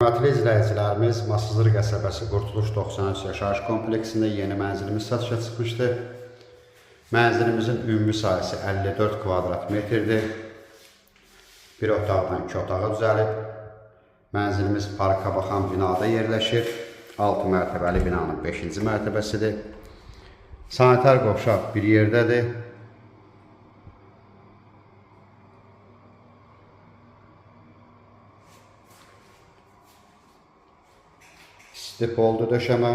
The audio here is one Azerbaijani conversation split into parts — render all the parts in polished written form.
Hörmətli izləyicilərimiz, Masızır qəsəbəsi Qurtuluş 93 yaşayış kompleksində yeni mənzilimiz satışa çıxmışdır. Mənzilimizin ümumi sayısı 54 kvadrat metrdir. Bir otaqdan 2 otağa düzəlib. Mənzilimiz parka baxan binada yerləşir. 6 mərtəbəli binanın 5-ci mərtəbəsidir. Sanitar qovşaq bir yerdədir. Stip oldu döşəmə.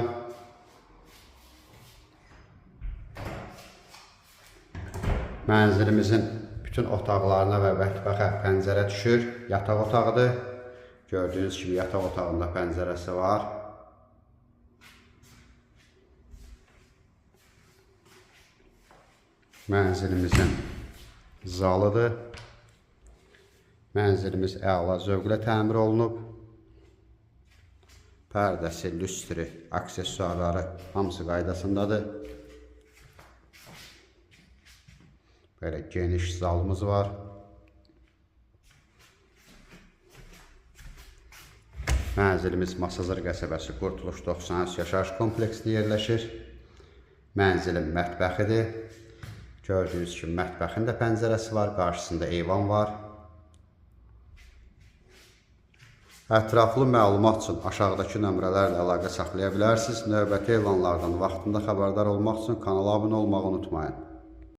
Mənzilimizin bütün otaqlarına və mətbəxə pəncərə düşür. Yataq otağıdır. Gördüyünüz kimi yataq otağında pəncərəsi var. Mənzilimizin zalıdır. Mənzilimiz əla zövqlə təmir olunub. Pərdəsi, lüstri, aksesuarları hamısı qaydasındadır. Belə geniş zalımız var. Mənzilimiz Masızır qəsəbəsi Qurtuluş 93 yaşayış kompleksində yerləşir. Mənzilin mətbəxidir. Gördüyünüz kimi mətbəxin də pəncərəsi var, qarşısında eyvan var. Ətraflı məlumat üçün aşağıdakı nömrələrlə əlaqə saxlaya bilərsiniz. Növbəti elanlardan vaxtında xəbərdar olmaq üçün kanala abunə olmağı unutmayın.